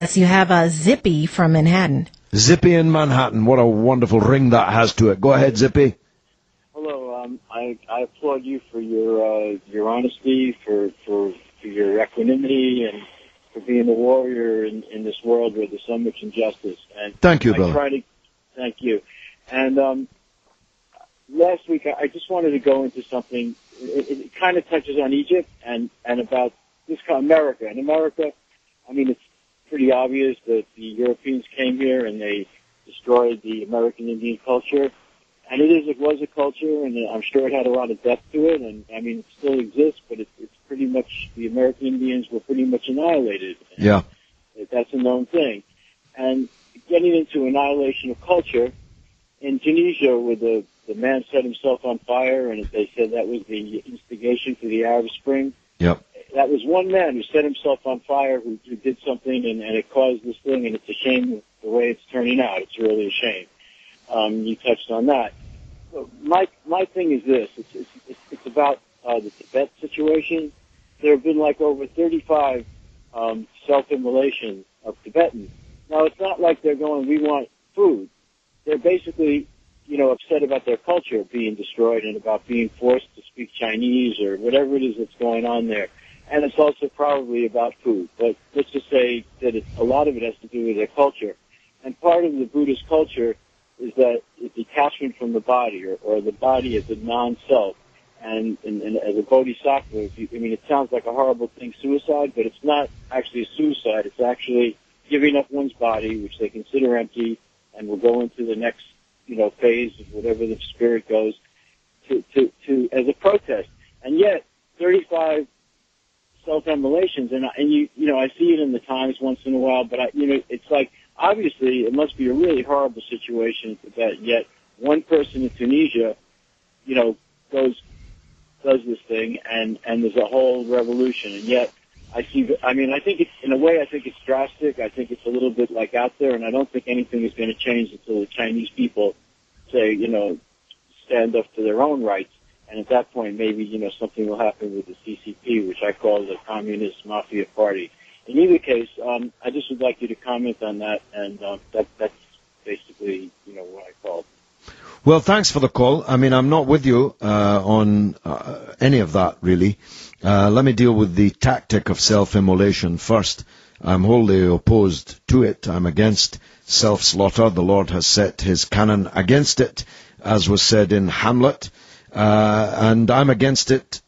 Yes, you have a Zippy from Manhattan. Zippy in Manhattan. What a wonderful ring that has to it. Go ahead, Zippy. Hello. I applaud you for your honesty, for your equanimity, and for being a warrior in this world where there's so much injustice. And Thank you, brother. Thank you. And last week I just wanted to go into something. It kind of touches on Egypt and about this kind of America. In America, I mean, it's pretty obvious that the Europeans came here and they destroyed the American Indian culture. And it was a culture, and I'm sure it had a lot of depth to it. And I mean, it still exists, but it's pretty much, the American Indians were pretty much annihilated. Yeah. That's a known thing. And getting into annihilation of culture, in Tunisia, where the man set himself on fire, and they said that was the instigation for the Arab Spring. Yep. That was one man who set himself on fire, who did something, and it caused this thing, and it's a shame the way it's turning out. It's really a shame. You touched on that. So my thing is this. It's about the Tibet situation. There have been like over 35 self-immolations of Tibetans. Now, it's not like they're going, we want food. They're basically, upset about their culture being destroyed and about being forced to speak Chinese or whatever it is that's going on there. And it's also probably about food. But let's just say that a lot of it has to do with their culture. And part of the Buddhist culture is that it's detachment from the body, or the body as a non-self. And as a bodhisattva, it sounds like a horrible thing, suicide, but it's not actually a suicide. It's actually giving up one's body, which they consider empty, and will go into the next, phase of whatever the spirit goes, to as a protest. And yet, 35 self-immolations, and I see it in the Times once in a while, but it's like, obviously, it must be a really horrible situation in Tibet. Yet one person in Tunisia, does this thing, and there's a whole revolution. And yet, I think it's drastic. I think it's a little bit like out there, and I don't think anything is going to change until the Chinese people say, stand up to their own rights. And at that point, maybe, something will happen with the CCP, which I call the Communist Mafia Party. In either case, I just would like you to comment on that, and that's basically, what I called. Well, thanks for the call. I mean, I'm not with you on any of that, really. Let me deal with the tactic of self-immolation first. I'm wholly opposed to it. I'm against self-slaughter. The Lord has set his canon against it, as was said in Hamlet. And I'm against it,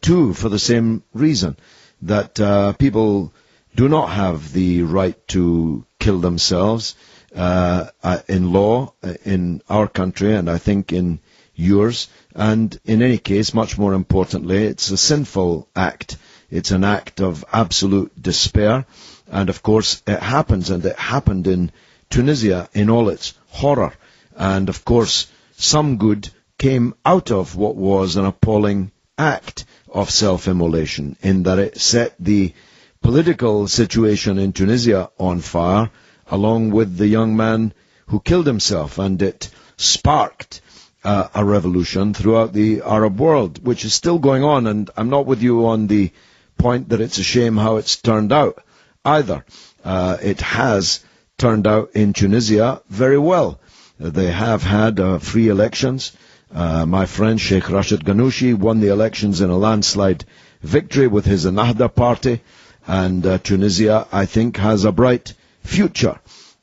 too, for the same reason, that people do not have the right to kill themselves in law in our country, and I think in yours. And in any case, much more importantly, it's a sinful act. It's an act of absolute despair. And of course, it happens, and it happened in Tunisia in all its horror. And of course, some good came out of what was an appalling act of self-immolation, in that it set the political situation in Tunisia on fire, along with the young man who killed himself, and it sparked a revolution throughout the Arab world, which is still going on. And I'm not with you on the point that it's a shame how it's turned out either. It has turned out in Tunisia very well. They have had free elections. My friend Sheikh Rashid Ghanouchi won the elections in a landslide victory with his Ennahda party, and Tunisia, I think, has a bright future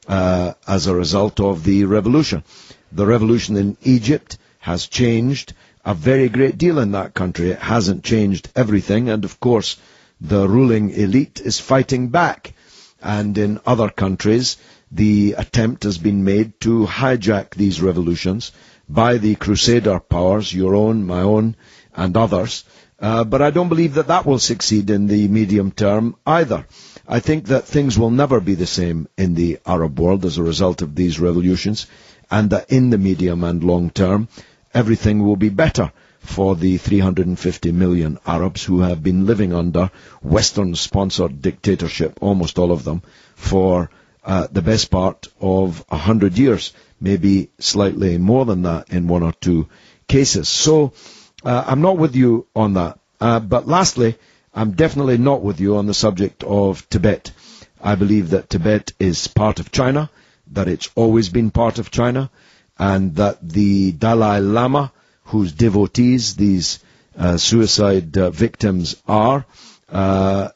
as a result of the revolution. The revolution in Egypt has changed a very great deal in that country. It hasn't changed everything, and of course the ruling elite is fighting back. And in other countries, the attempt has been made to hijack these revolutions by the crusader powers, your own, my own, and others. But I don't believe that will succeed in the medium term either. I think that things will never be the same in the Arab world as a result of these revolutions, and that in the medium and long term, everything will be better for the 350 million Arabs who have been living under Western-sponsored dictatorship, almost all of them, for the best part of 100 years, maybe slightly more than that in one or two cases. So I'm not with you on that. But lastly, I'm definitely not with you on the subject of Tibet. I believe that Tibet is part of China, that it's always been part of China, and that the Dalai Lama, whose devotees these suicide victims are,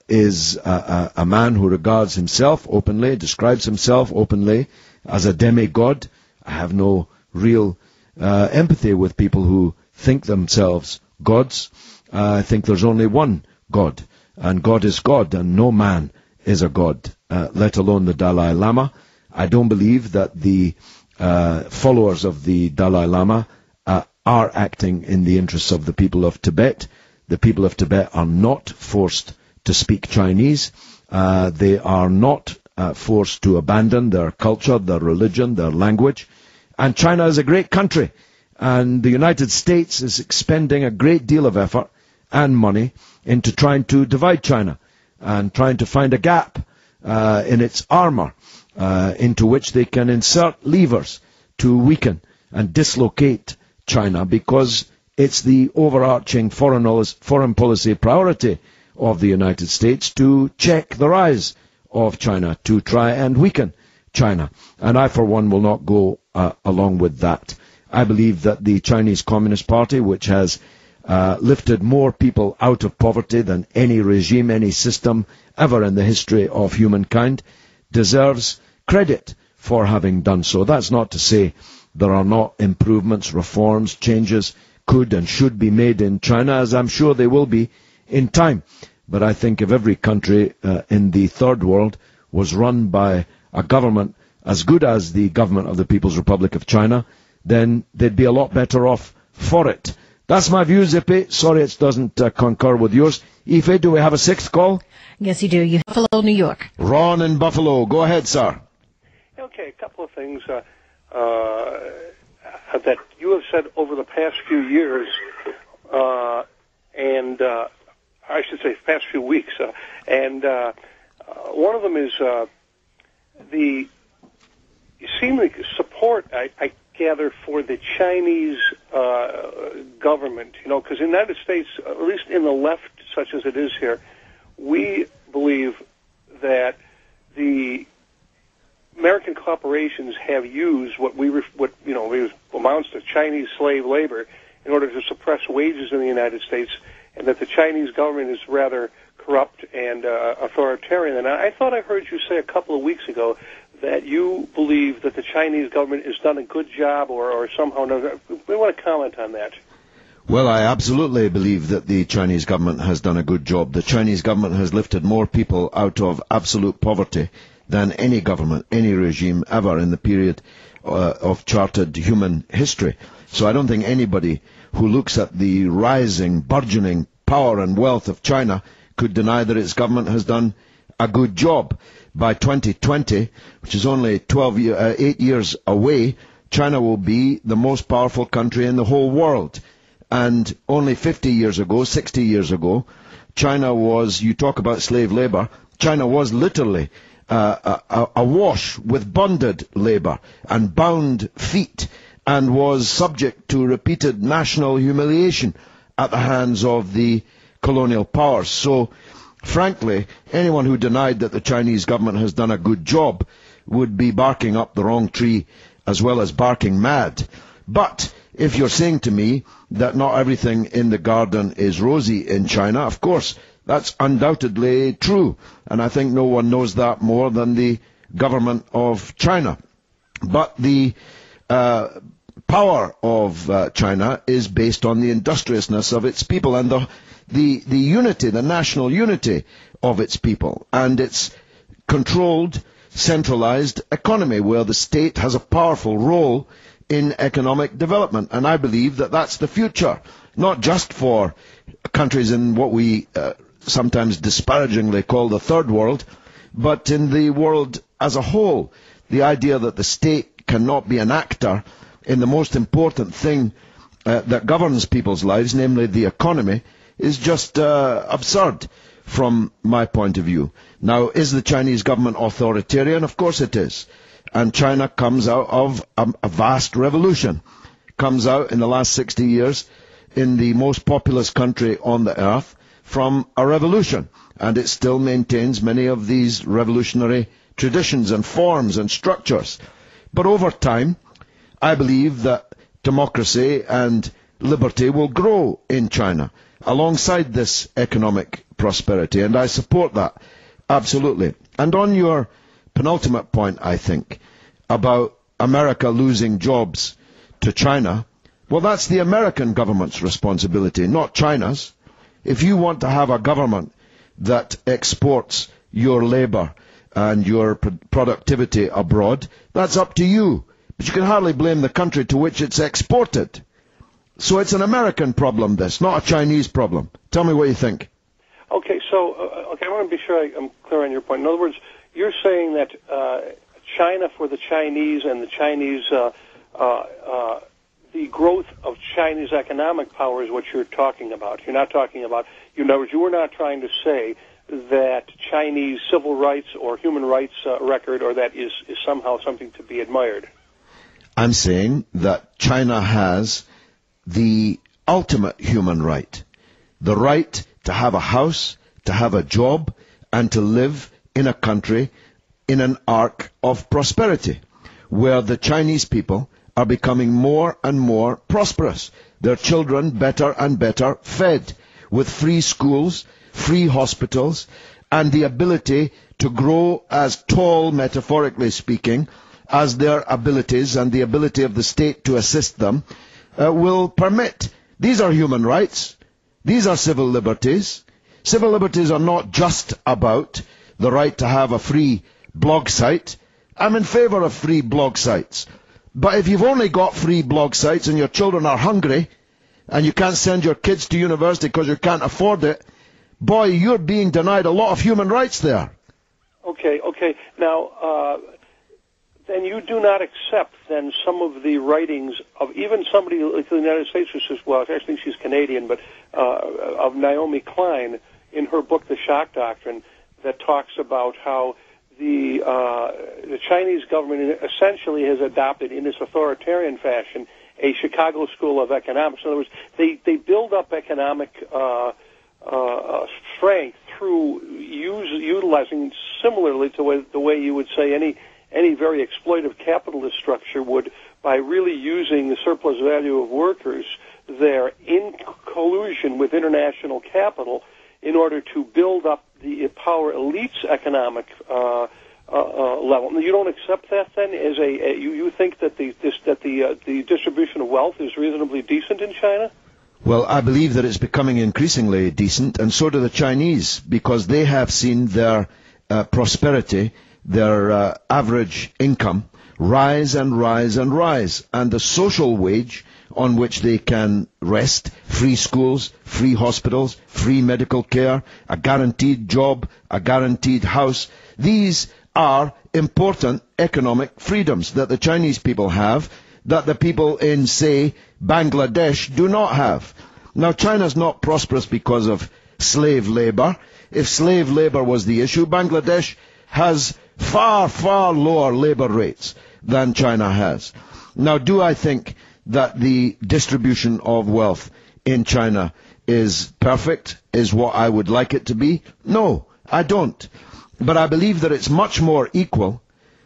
is a man who regards himself openly, describes himself openly as a demigod. I have no real empathy with people who think themselves gods. I think there's only one God, and God is God, and no man is a god, let alone the Dalai Lama. I don't believe that the followers of the Dalai Lama are acting in the interests of the people of Tibet. The people of Tibet are not forced to speak Chinese. They are not forced to abandon their culture, their religion, their language. And China is a great country. And the United States is expending a great deal of effort and money into trying to divide China and trying to find a gap in its armor into which they can insert levers to weaken and dislocate China, because it's the overarching foreign policy priority of the United States to check the rise of China, to try and weaken China. And I, for one, will not go along with that. I believe that the Chinese Communist Party, which has lifted more people out of poverty than any regime, any system ever in the history of humankind, deserves credit for having done so. That's not to say there are not improvements, reforms, changes could and should be made in China, as I'm sure they will be in time. But I think if every country in the third world was run by a government as good as the government of the People's Republic of China, then they'd be a lot better off for it. That's my view, Zippy. Sorry it doesn't concur with yours. Aoife, do we have a sixth call? Yes, you do. You have Buffalo, New York. Ron in Buffalo. Go ahead, sir. Okay, a couple of things that you have said over the past few years, and I should say past few weeks, and one of them is the seeming support I gather for the Chinese government, because in the United States, at least in the left, such as it is here, we believe that the American corporations have used what amounts to Chinese slave labor in order to suppress wages in the United States, and that the Chinese government is rather corrupt and authoritarian. And I thought I heard you say a couple of weeks ago that you believe that the Chinese government has done a good job, or somehow another. We want to comment on that. Well, I absolutely believe that the Chinese government has done a good job. The Chinese government has lifted more people out of absolute poverty than any government, any regime ever in the period of charted human history. So I don't think anybody who looks at the rising, burgeoning power and wealth of China could deny that its government has done a good job. By 2020, which is only 8 years away, China will be the most powerful country in the whole world. And only 50 years ago, 60 years ago, China was, you talk about slave labor, China was literally awash with bonded labor and bound feet, and was subject to repeated national humiliation at the hands of the colonial powers. So, frankly, anyone who denied that the Chinese government has done a good job would be barking up the wrong tree as well as barking mad. But if you're saying to me that not everything in the garden is rosy in China, of course, that's undoubtedly true. And I think no one knows that more than the government of China. But the power of China is based on the industriousness of its people and the unity, the national unity of its people, and its controlled, centralized economy, where the state has a powerful role in economic development. And I believe that that's the future, not just for countries in what we sometimes disparagingly call the third world, but in the world as a whole. The idea that the state cannot be an actor in the most important thing that governs people's lives, namely the economy, is just absurd from my point of view. Now, is the Chinese government authoritarian? Of course it is. And China comes out of a vast revolution, comes out in the last 60 years in the most populous country on the earth from a revolution. and it still maintains many of these revolutionary traditions and forms and structures. But over time, I believe that democracy and liberty will grow in China alongside this economic prosperity, and I support that absolutely. And on your penultimate point, I think, about America losing jobs to China, well, that's the American government's responsibility, not China's. If you want to have a government that exports your labor and your productivity abroad, that's up to you. But you can hardly blame the country to which it's exported. So it's an American problem, this, not a Chinese problem. Tell me what you think. Okay, so I want to be sure I'm clear on your point. In other words, you're saying that China for the Chinese and the Chinese, the growth of Chinese economic power is what you're talking about. You're not talking about, in other words, you were not trying to say that Chinese civil rights or human rights record or that is somehow something to be admired. I'm saying that China has the ultimate human right, the right to have a house, to have a job, and to live in a country in an arc of prosperity, where the Chinese people are becoming more and more prosperous, their children better and better fed, with free schools, free hospitals, and the ability to grow as tall, metaphorically speaking, as their abilities and the ability of the state to assist them will permit. These are human rights. These are civil liberties. Civil liberties are not just about the right to have a free blog site. I'm in favor of free blog sites. But if you've only got free blog sites and your children are hungry and you can't send your kids to university because you can't afford it, boy, you're being denied a lot of human rights there. Okay. Now, then you do not accept then some of the writings of even somebody like the United States who says, well, I think she's Canadian, but of Naomi Klein in her book, The Shock Doctrine, that talks about how the Chinese government essentially has adopted in this authoritarian fashion a Chicago School of Economics. In other words, they build up economic strength through utilizing similarly to the way you would say any very exploitive capitalist structure would, by really using the surplus value of workers there in collusion with international capital in order to build up the power elite's economic level. You don't accept that then as you think that the distribution of wealth is reasonably decent in China? Well, I believe that it's becoming increasingly decent, and so do the Chinese, because they have seen their prosperity, their average income rise and rise and rise, and the social wage on which they can rest, free schools, free hospitals, free medical care, a guaranteed job, a guaranteed house. These are important economic freedoms that the Chinese people have, that the people in, say, Bangladesh do not have. Now, China's not prosperous because of slave labor. If slave labor was the issue, Bangladesh has far, far lower labor rates than China has. Now, do I think that the distribution of wealth in China is perfect, is what I would like it to be? No, I don't. But I believe that it's much more equal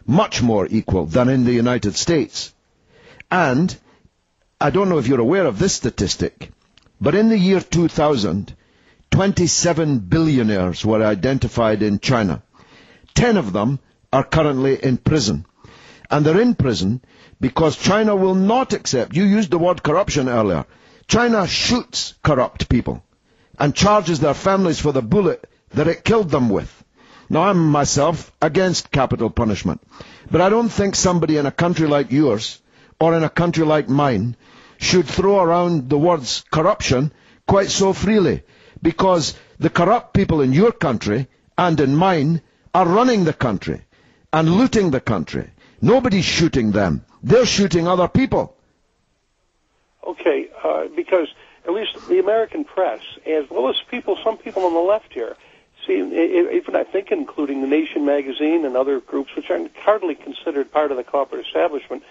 than in the United States. And I don't know if you're aware of this statistic, but in the year 2000, 27 billionaires were identified in China. 10 of them are currently in prison. And they're in prison because China will not accept, you used the word corruption earlier, China shoots corrupt people and charges their families for the bullet that it killed them with. Now, I'm myself against capital punishment, but I don't think somebody in a country like yours or in a country like mine should throw around the words corruption quite so freely, because the corrupt people in your country and in mine are running the country and looting the country. Nobody's shooting them. They're shooting other people. Okay, because at least the American press, as well as some people on the left here, even I think including The Nation magazine and other groups, which are hardly considered part of the corporate establishment,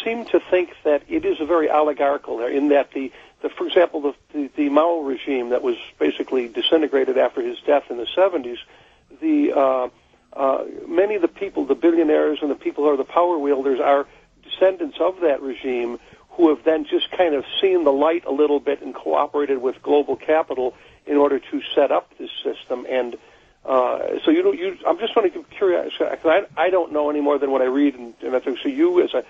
seem to think that it is a very oligarchical there, in that the for example, the Mao regime that was basically disintegrated after his death in the 70s, many of the people, the billionaires and the people who are the power wielders, are descendants of that regime who have then just kind of seen the light a little bit and cooperated with global capital in order to set up this system. And so I'm just curious, because I don't know any more than what I read, and so you as a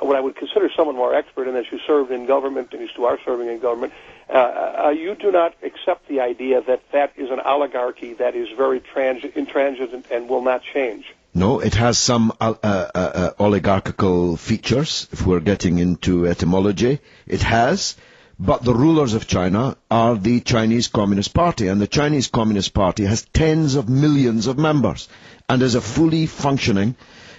what I would consider someone more expert in this, you served in government and you still are serving in government, you do not accept the idea that that is an oligarchy that is very intransigent and will not change. No, it has some oligarchical features, if we're getting into etymology. It has, but the rulers of China are the Chinese Communist Party, and the Chinese Communist Party has tens of millions of members and is a fully functioning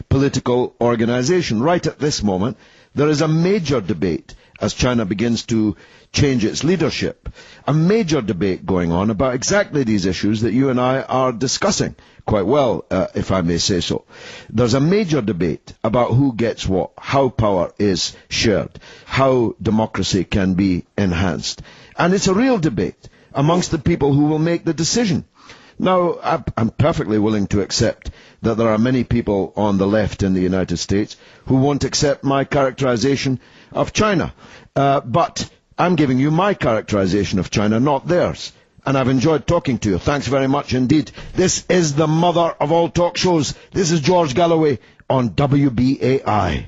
political organization. Right at this moment, there is a major debate as China begins to change its leadership, a major debate going on about exactly these issues that you and I are discussing quite well, if I may say so. There's a major debate about who gets what, how power is shared, how democracy can be enhanced. And it's a real debate amongst the people who will make the decision. Now, I'm perfectly willing to accept that there are many people on the left in the United States who won't accept my characterization of China. But I'm giving you my characterization of China, not theirs. And I've enjoyed talking to you. Thanks very much indeed. This is the mother of all talk shows. This is George Galloway on WBAI.